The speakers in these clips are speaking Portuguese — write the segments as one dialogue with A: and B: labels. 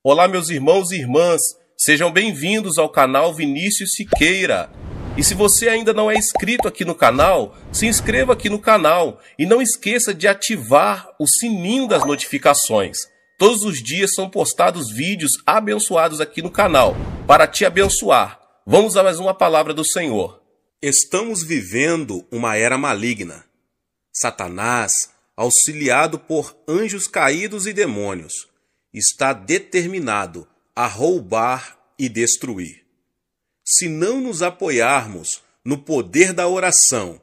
A: Olá, meus irmãos e irmãs, sejam bem-vindos ao canal Vinícius Siqueira. E se você ainda não é inscrito aqui no canal, se inscreva aqui no canal e não esqueça de ativar o sininho das notificações. Todos os dias são postados vídeos abençoados aqui no canal, para te abençoar. Vamos a mais uma palavra do Senhor.
B: Estamos vivendo uma era maligna. Satanás, auxiliado por anjos caídos e demônios, está determinado a roubar e destruir. Se não nos apoiarmos no poder da oração,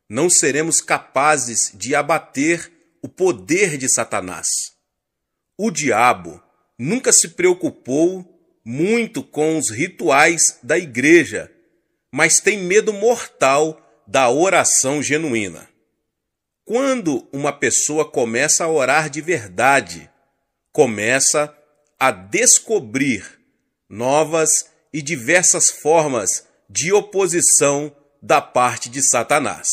B: não seremos capazes de abater o poder de Satanás. O diabo nunca se preocupou muito com os rituais da igreja, mas tem medo mortal da oração genuína. Quando uma pessoa começa a orar de verdade, começa a descobrir novas e diversas formas de oposição da parte de Satanás.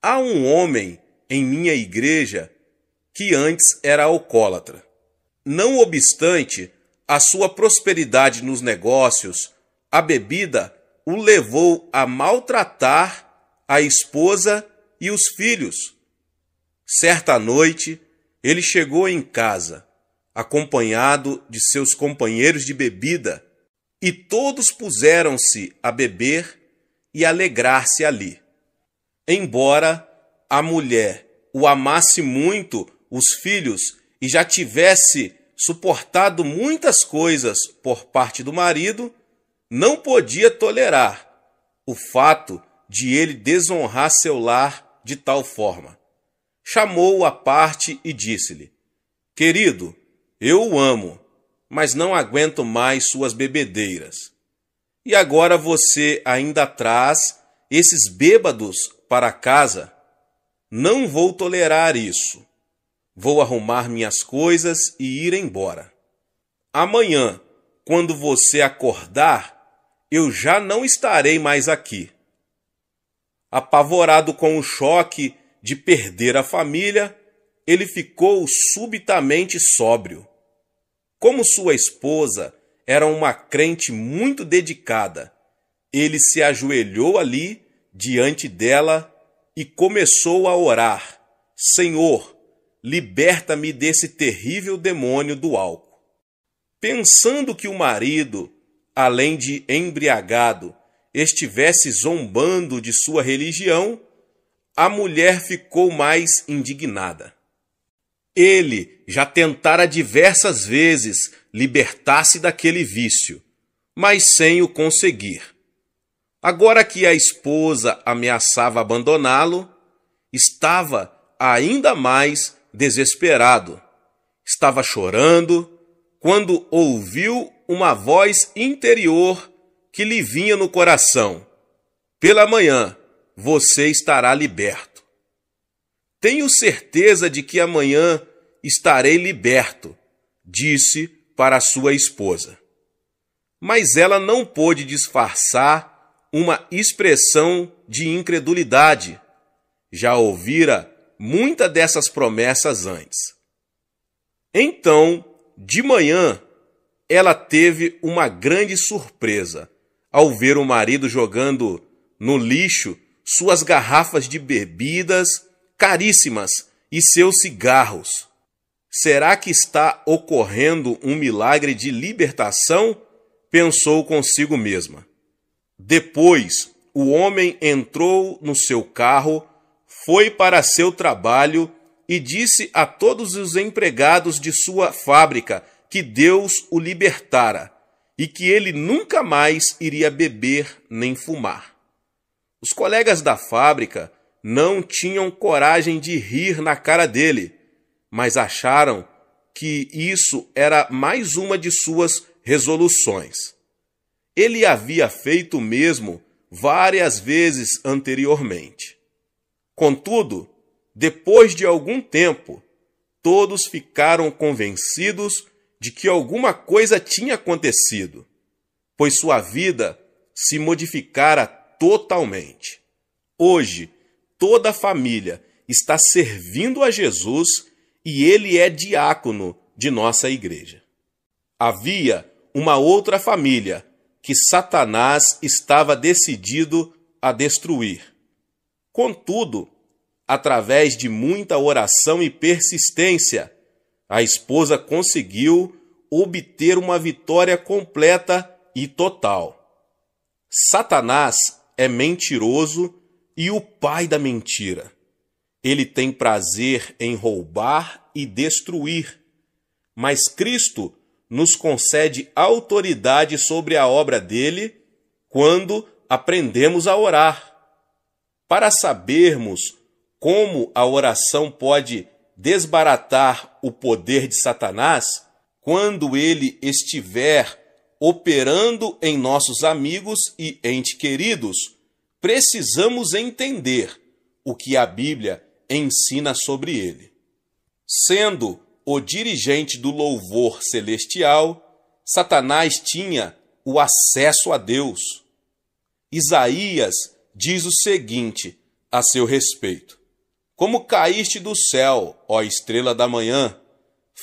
B: Há um homem em minha igreja que antes era alcoólatra. Não obstante a sua prosperidade nos negócios, a bebida o levou a maltratar a esposa e os filhos. Certa noite, ele chegou em casa, acompanhado de seus companheiros de bebida, e todos puseram-se a beber e alegrar-se ali. Embora a mulher o amasse muito, os filhos, e já tivesse suportado muitas coisas por parte do marido, não podia tolerar o fato de ele desonrar seu lar de tal forma. Chamou-o à parte e disse-lhe: "Querido, eu o amo, mas não aguento mais suas bebedeiras. E agora você ainda traz esses bêbados para casa? Não vou tolerar isso. Vou arrumar minhas coisas e ir embora. Amanhã, quando você acordar, eu já não estarei mais aqui." Apavorado com o choque de perder a família, ele ficou subitamente sóbrio. Como sua esposa era uma crente muito dedicada, ele se ajoelhou ali diante dela e começou a orar: "Senhor, liberta-me desse terrível demônio do álcool." Pensando que o marido, além de embriagado, estivesse zombando de sua religião, a mulher ficou mais indignada. Ele já tentara diversas vezes libertar-se daquele vício, mas sem o conseguir. Agora que a esposa ameaçava abandoná-lo, estava ainda mais desesperado. Estava chorando quando ouviu uma voz interior que lhe vinha no coração: "Pela manhã você estará liberto." "Tenho certeza de que amanhã estarei liberto", disse para sua esposa. Mas ela não pôde disfarçar uma expressão de incredulidade. Já ouvira muitas dessas promessas antes. Então, de manhã, ela teve uma grande surpresa ao ver o marido jogando no lixo suas garrafas de bebidas caríssimas e seus cigarros. Será que está ocorrendo um milagre de libertação? Pensou consigo mesma. Depois, o homem entrou no seu carro, foi para seu trabalho e disse a todos os empregados de sua fábrica que Deus o libertara e que ele nunca mais iria beber nem fumar. Os colegas da fábrica não tinham coragem de rir na cara dele, mas acharam que isso era mais uma de suas resoluções. Ele havia feito o mesmo várias vezes anteriormente. Contudo, depois de algum tempo, todos ficaram convencidos de que alguma coisa tinha acontecido, pois sua vida se modificara totalmente. Hoje, toda a família está servindo a Jesus e ele é diácono de nossa igreja. Havia uma outra família que Satanás estava decidido a destruir. Contudo, através de muita oração e persistência, a esposa conseguiu obter uma vitória completa e total. Satanás é mentiroso e o pai da mentira. Ele tem prazer em roubar e destruir, mas Cristo nos concede autoridade sobre a obra dele quando aprendemos a orar. Para sabermos como a oração pode desbaratar o poder de Satanás, quando ele estiver operando em nossos amigos e entes queridos, precisamos entender o que a Bíblia ensina sobre ele. Sendo o dirigente do louvor celestial, Satanás tinha o acesso a Deus. Isaías diz o seguinte a seu respeito: como caíste do céu, ó estrela da manhã,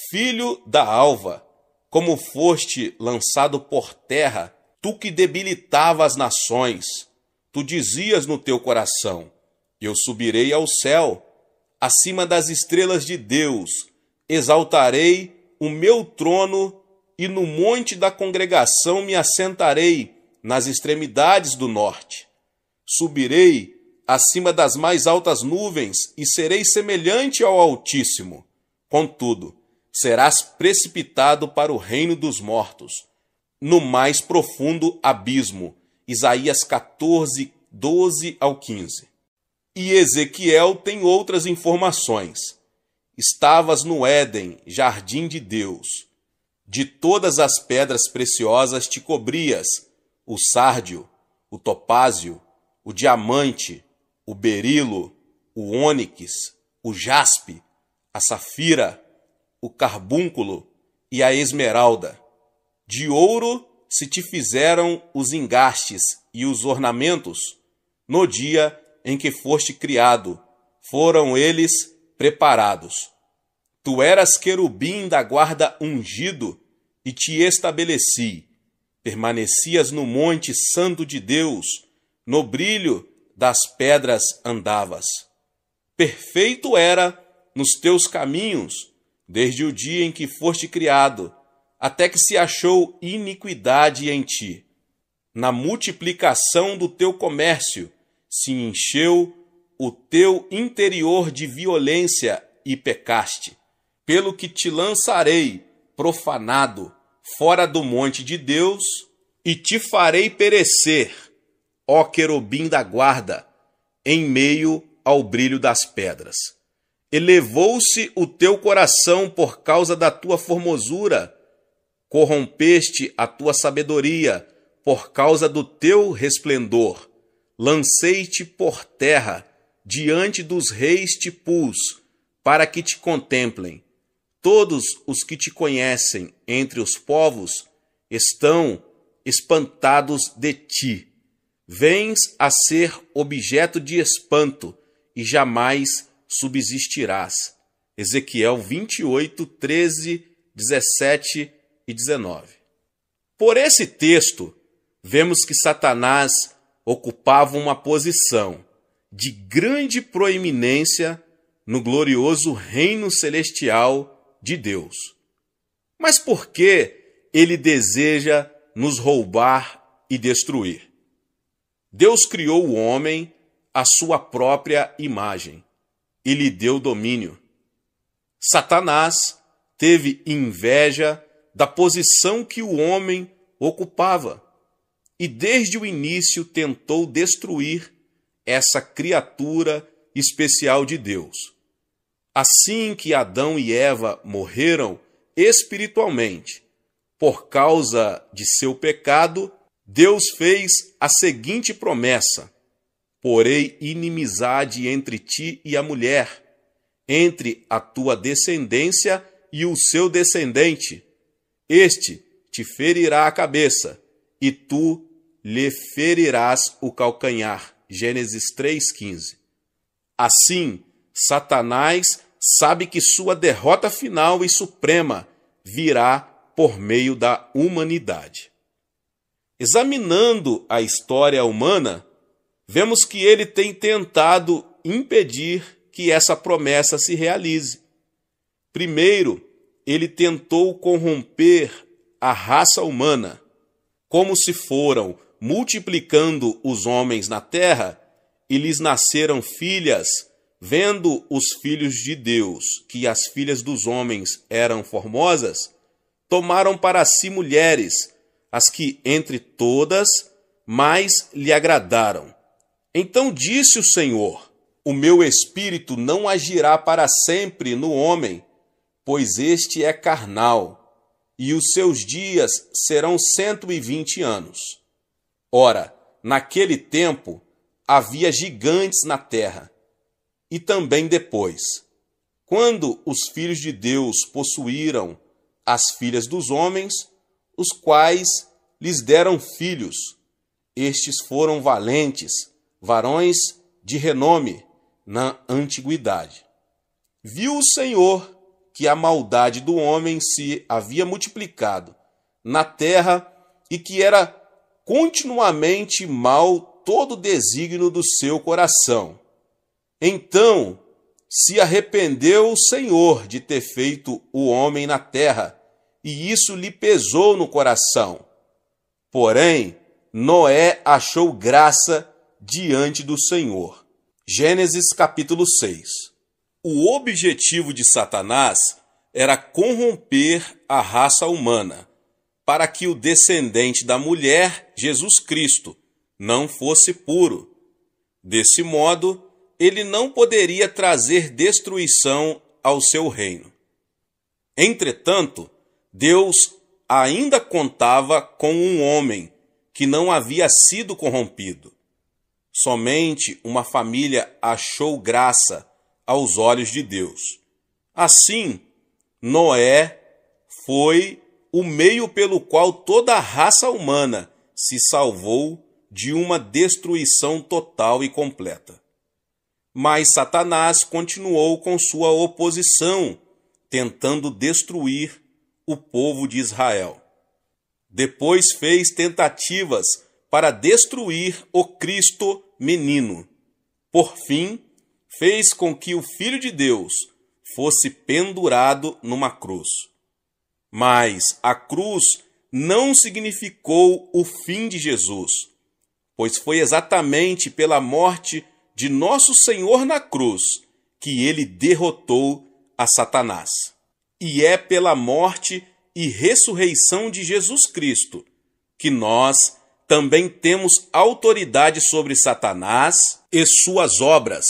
B: filho da alva, como foste lançado por terra, tu que debilitava as nações, tu dizias no teu coração: eu subirei ao céu, acima das estrelas de Deus, exaltarei o meu trono e no monte da congregação me assentarei nas extremidades do norte. Subirei acima das mais altas nuvens e serei semelhante ao Altíssimo. Contudo, serás precipitado para o reino dos mortos, no mais profundo abismo. Isaías 14, 12 ao 15. E Ezequiel tem outras informações. Estavas no Éden, jardim de Deus. De todas as pedras preciosas te cobrias, o sárdio, o topázio, o diamante, o berilo, o ônix, o jaspe, a safira, o carbúnculo e a esmeralda. De ouro se te fizeram os engastes e os ornamentos. No dia em que foste criado, foram eles preparados. Tu eras querubim da guarda ungido e te estabeleci. Permanecias no monte santo de Deus, no brilho das pedras andavas. Perfeito era nos teus caminhos, desde o dia em que foste criado, até que se achou iniquidade em ti. Na multiplicação do teu comércio se encheu o teu interior de violência e pecaste. Pelo que te lançarei, profanado, fora do monte de Deus, e te farei perecer, ó querubim da guarda, em meio ao brilho das pedras. Elevou-se o teu coração por causa da tua formosura, corrompeste a tua sabedoria por causa do teu resplendor. Lancei-te por terra, diante dos reis te pus, para que te contemplem. Todos os que te conhecem entre os povos estão espantados de ti. Vens a ser objeto de espanto e jamais subsistirás. Ezequiel 28, 13, 17 e 19. Por esse texto, vemos que Satanás ocupava uma posição de grande proeminência no glorioso reino celestial de Deus. Mas por que ele deseja nos roubar e destruir? Deus criou o homem à sua própria imagem e lhe deu domínio. Satanás teve inveja da posição que o homem ocupava e desde o início tentou destruir essa criatura especial de Deus. Assim que Adão e Eva morreram espiritualmente por causa de seu pecado, Deus fez a seguinte promessa: porei inimizade entre ti e a mulher, entre a tua descendência e o seu descendente. Este te ferirá a cabeça, e tu lhe ferirás o calcanhar. Gênesis 3,15. Assim, Satanás sabe que sua derrota final e suprema virá por meio da humanidade. Examinando a história humana, vemos que ele tem tentado impedir que essa promessa se realize. Primeiro, ele tentou corromper a raça humana. Como se foram multiplicando os homens na terra e lhes nasceram filhas, vendo os filhos de Deus que as filhas dos homens eram formosas, tomaram para si mulheres, as que entre todas mais lhe agradaram. Então disse o Senhor: o meu espírito não agirá para sempre no homem, pois este é carnal, e os seus dias serão 120 anos. Ora, naquele tempo havia gigantes na terra, e também depois, quando os filhos de Deus possuíram as filhas dos homens, os quais lhes deram filhos. Estes foram valentes, varões de renome na antiguidade. Viu o Senhor que a maldade do homem se havia multiplicado na terra e que era continuamente mau todo o desígnio do seu coração. Então se arrependeu o Senhor de ter feito o homem na terra, e isso lhe pesou no coração. Porém, Noé achou graça diante do Senhor. Gênesis capítulo 6. O objetivo de Satanás era corromper a raça humana, para que o descendente da mulher, Jesus Cristo, não fosse puro. Desse modo, ele não poderia trazer destruição ao seu reino. Entretanto, Deus ainda contava com um homem que não havia sido corrompido. Somente uma família achou graça aos olhos de Deus. Assim, Noé foi o meio pelo qual toda a raça humana se salvou de uma destruição total e completa. Mas Satanás continuou com sua oposição, tentando destruir o povo de Israel. Depois fez tentativas para destruir o Cristo menino. Por fim, fez com que o Filho de Deus fosse pendurado numa cruz. Mas a cruz não significou o fim de Jesus, pois foi exatamente pela morte de nosso Senhor na cruz que ele derrotou a Satanás. E é pela morte e ressurreição de Jesus Cristo que nós também temos autoridade sobre Satanás e suas obras.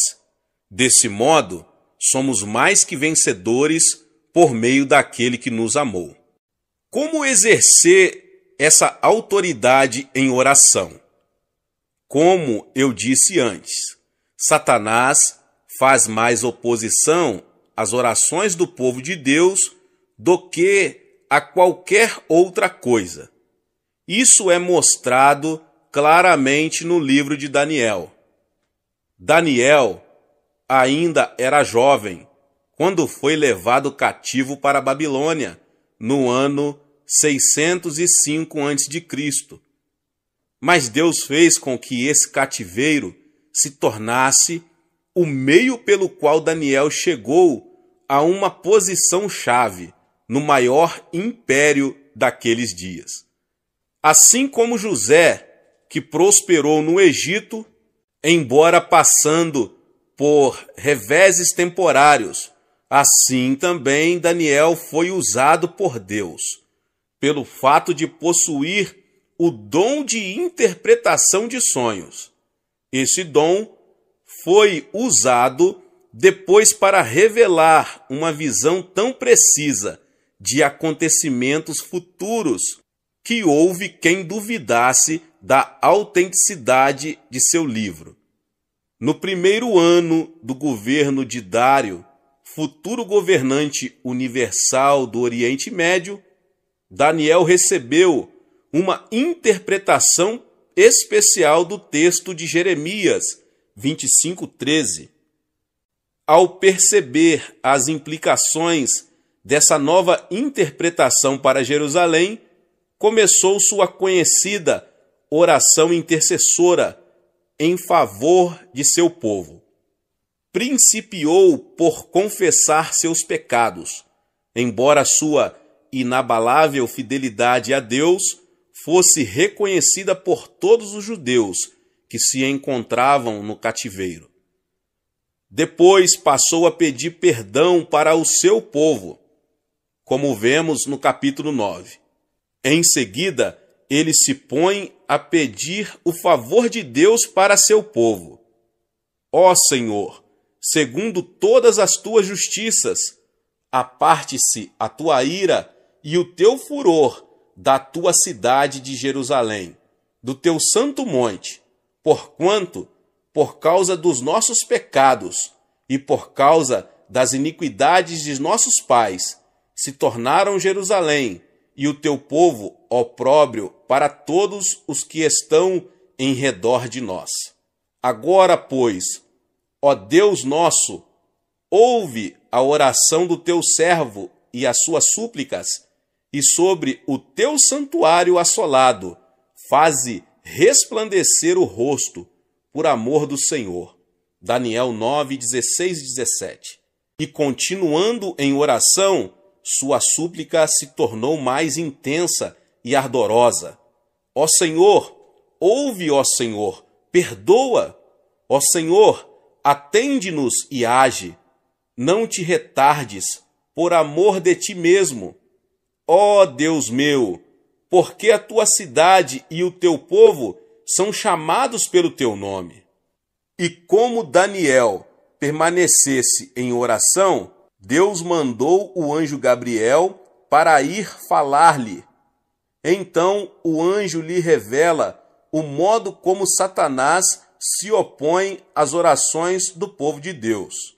B: Desse modo, somos mais que vencedores por meio daquele que nos amou. Como exercer essa autoridade em oração? Como eu disse antes, Satanás faz mais oposição às orações do povo de Deus do que a qualquer outra coisa. Isso é mostrado claramente no livro de Daniel. Daniel ainda era jovem quando foi levado cativo para a Babilônia no ano 605 a.C. Mas Deus fez com que esse cativeiro se tornasse o meio pelo qual Daniel chegou a uma posição-chave no maior império daqueles dias. Assim como José, que prosperou no Egito, embora passando por reveses temporários, assim também Daniel foi usado por Deus, pelo fato de possuir o dom de interpretação de sonhos. Esse dom foi usado depois para revelar uma visão tão precisa de acontecimentos futuros que houve quem duvidasse da autenticidade de seu livro. No primeiro ano do governo de Dário, futuro governante universal do Oriente Médio, Daniel recebeu uma interpretação especial do texto de Jeremias 25:13. Ao perceber as implicações dessa nova interpretação para Jerusalém, começou sua conhecida oração intercessora em favor de seu povo. Principiou por confessar seus pecados, embora sua inabalável fidelidade a Deus fosse reconhecida por todos os judeus que se encontravam no cativeiro. Depois passou a pedir perdão para o seu povo, como vemos no capítulo 9. Em seguida, ele se põe a pedir o favor de Deus para seu povo. Ó Senhor, segundo todas as tuas justiças, aparte-se a tua ira e o teu furor da tua cidade de Jerusalém, do teu santo monte, porquanto, por causa dos nossos pecados e por causa das iniquidades de nossos pais, se tornaram Jerusalém e o teu povo opróbrio para todos os que estão em redor de nós. Agora, pois, ó Deus nosso, ouve a oração do teu servo e as suas súplicas, e sobre o teu santuário assolado, faze resplandecer o rosto, por amor do Senhor. Daniel 9, 16 e 17. E continuando em oração, sua súplica se tornou mais intensa e ardorosa. Ó Senhor, ouve, ó Senhor, perdoa. Ó Senhor, atende-nos e age. Não te retardes, por amor de ti mesmo. Ó Deus meu, porque a tua cidade e o teu povo são chamados pelo teu nome. E como Daniel permanecesse em oração, Deus mandou o anjo Gabriel para ir falar-lhe. Então o anjo lhe revela o modo como Satanás se opõe às orações do povo de Deus.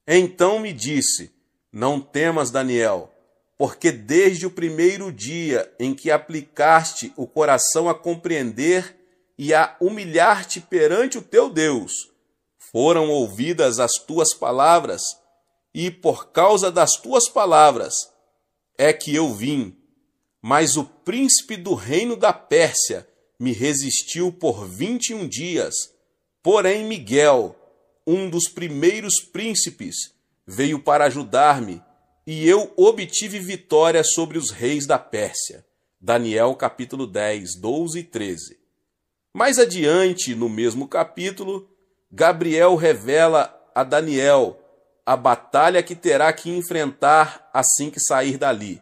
B: Então me disse: não temas, Daniel, porque desde o primeiro dia em que aplicaste o coração a compreender e a humilhar-te perante o teu Deus, foram ouvidas as tuas palavras, e por causa das tuas palavras é que eu vim. Mas o príncipe do reino da Pérsia me resistiu por 21 dias. Porém Miguel, um dos primeiros príncipes, veio para ajudar-me, e eu obtive vitória sobre os reis da Pérsia. Daniel capítulo 10, 12 e 13. Mais adiante, no mesmo capítulo, Gabriel revela a Daniel a batalha que terá que enfrentar assim que sair dali.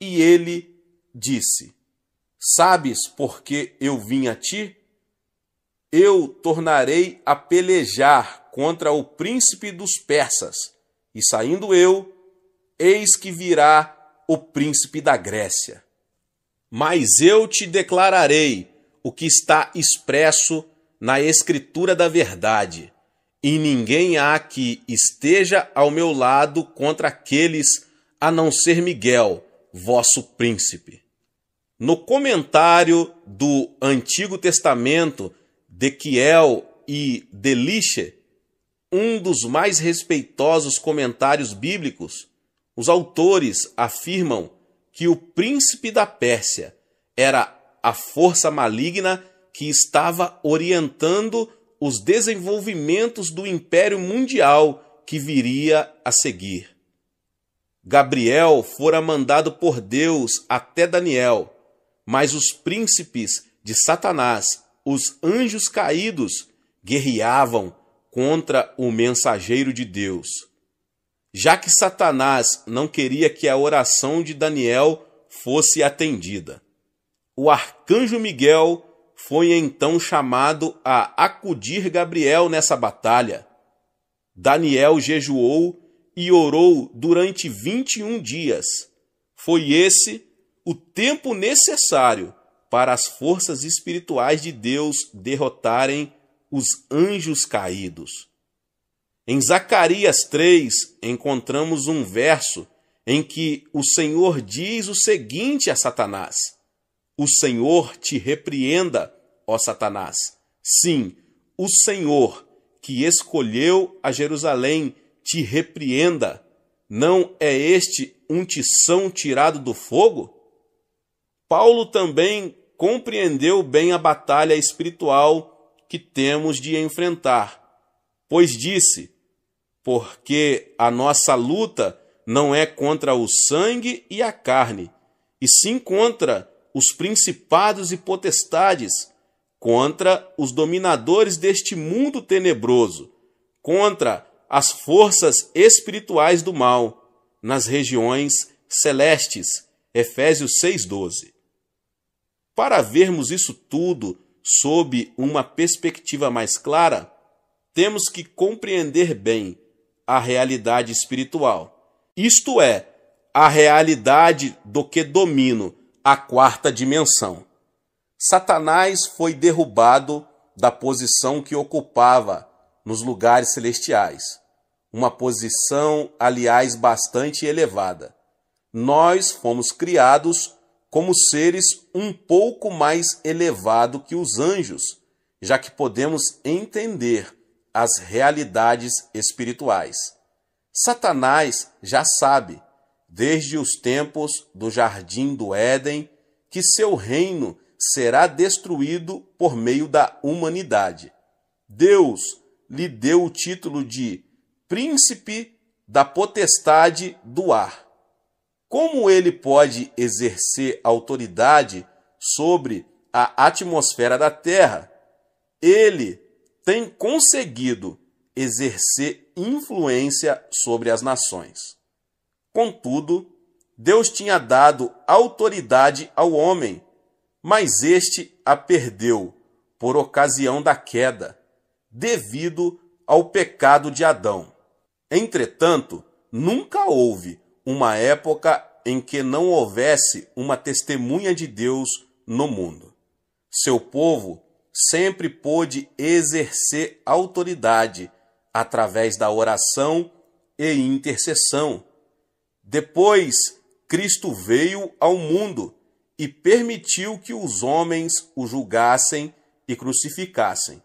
B: E ele disse: sabes por que eu vim a ti? Eu tornarei a pelejar contra o príncipe dos persas, e saindo eu, eis que virá o príncipe da Grécia. Mas eu te declararei o que está expresso na Escritura da verdade, e ninguém há que esteja ao meu lado contra aqueles, a não ser Miguel, vosso príncipe. No comentário do Antigo Testamento de Kiel e Deliche, um dos mais respeitosos comentários bíblicos, os autores afirmam que o príncipe da Pérsia era a força maligna que estava orientando os desenvolvimentos do Império Mundial que viria a seguir. Gabriel fora mandado por Deus até Daniel, mas os príncipes de Satanás, os anjos caídos, guerreavam contra o mensageiro de Deus. Já que Satanás não queria que a oração de Daniel fosse atendida, o arcanjo Miguel foi então chamado a acudir Gabriel nessa batalha. Daniel jejuou e orou durante 21 dias. Foi esse o tempo necessário para as forças espirituais de Deus derrotarem os anjos caídos. Em Zacarias 3, encontramos um verso em que o Senhor diz o seguinte a Satanás: o Senhor te repreenda, ó Satanás. Sim, o Senhor, que escolheu a Jerusalém, te repreenda. Não é este um tição tirado do fogo? Paulo também compreendeu bem a batalha espiritual que temos de enfrentar, pois disse: porque a nossa luta não é contra o sangue e a carne, e sim contra os principados e potestades, contra os dominadores deste mundo tenebroso, contra as forças espirituais do mal, nas regiões celestes. Efésios 6,12. Para vermos isso tudo sob uma perspectiva mais clara, temos que compreender bem a realidade espiritual, isto é, a realidade do que domino, a quarta dimensão. Satanás foi derrubado da posição que ocupava nos lugares celestiais, uma posição, aliás, bastante elevada. Nós fomos criados como seres um pouco mais elevados que os anjos, já que podemos entender as realidades espirituais. Satanás já sabe, desde os tempos do Jardim do Éden, que seu reino será destruído por meio da humanidade. Deus lhe deu o título de Príncipe da Potestade do Ar. Como ele pode exercer autoridade sobre a atmosfera da Terra? Ele tem conseguido exercer influência sobre as nações. Contudo, Deus tinha dado autoridade ao homem, mas este a perdeu por ocasião da queda, devido ao pecado de Adão. Entretanto, nunca houve uma época em que não houvesse uma testemunha de Deus no mundo. Seu povo sempre pôde exercer autoridade através da oração e intercessão. Depois, Cristo veio ao mundo e permitiu que os homens o julgassem e crucificassem.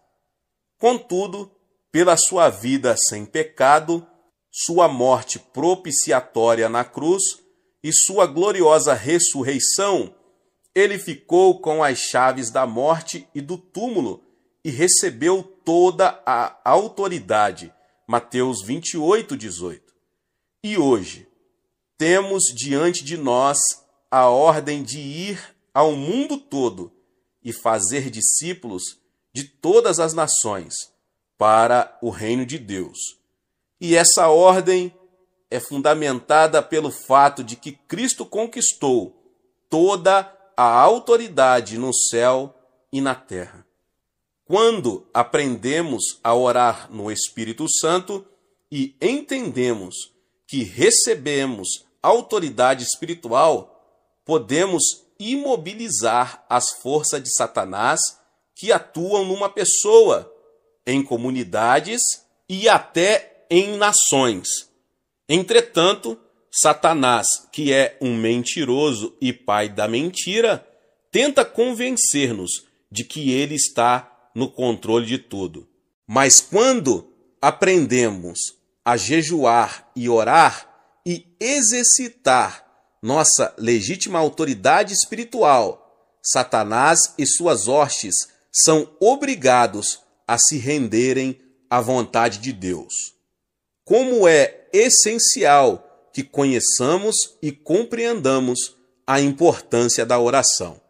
B: Contudo, pela sua vida sem pecado, sua morte propiciatória na cruz e sua gloriosa ressurreição, ele ficou com as chaves da morte e do túmulo e recebeu toda a autoridade. Mateus 28:18. E hoje, temos diante de nós a ordem de ir ao mundo todo e fazer discípulos de todas as nações para o reino de Deus. E essa ordem é fundamentada pelo fato de que Cristo conquistou toda a autoridade no céu e na terra. Quando aprendemos a orar no Espírito Santo e entendemos que recebemos autoridade espiritual, podemos imobilizar as forças de Satanás que atuam numa pessoa, em comunidades e até em nações. Entretanto, Satanás, que é um mentiroso e pai da mentira, tenta convencer-nos de que ele está no controle de tudo. Mas quando aprendemos a jejuar e orar e exercitar nossa legítima autoridade espiritual, Satanás e suas hostes são obrigados a se renderem à vontade de Deus. Como é essencial que conheçamos e compreendamos a importância da oração.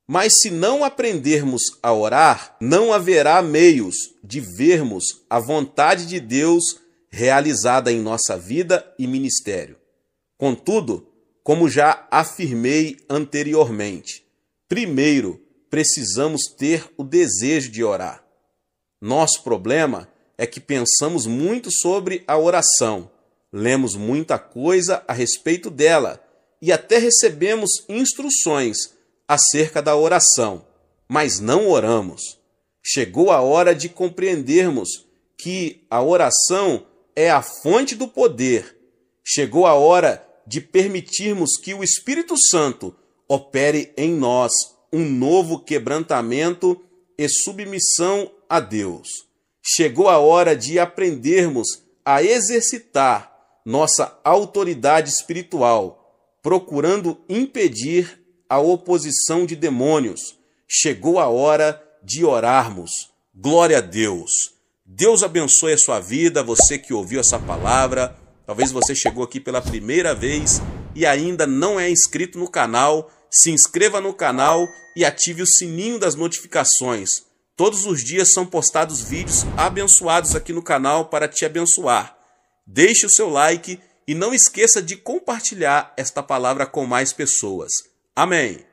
B: Mas se não aprendermos a orar, não haverá meios de vermos a vontade de Deus realizada em nossa vida e ministério. Contudo, como já afirmei anteriormente, primeiro precisamos ter o desejo de orar. Nosso problema é que pensamos muito sobre a oração, lemos muita coisa a respeito dela e até recebemos instruções acerca da oração, mas não oramos. Chegou a hora de compreendermos que a oração é a fonte do poder. Chegou a hora de permitirmos que o Espírito Santo opere em nós um novo quebrantamento e submissão a Deus. Chegou a hora de aprendermos a exercitar nossa autoridade espiritual, procurando impedir a oposição de demônios. Chegou a hora de orarmos. Glória a Deus. Deus abençoe a sua vida, você que ouviu essa palavra. Talvez você chegou aqui pela primeira vez e ainda não é inscrito no canal. Se inscreva no canal e ative o sininho das notificações. Todos os dias são postados vídeos abençoados aqui no canal para te abençoar. Deixe o seu like e não esqueça de compartilhar esta palavra com mais pessoas. Amém.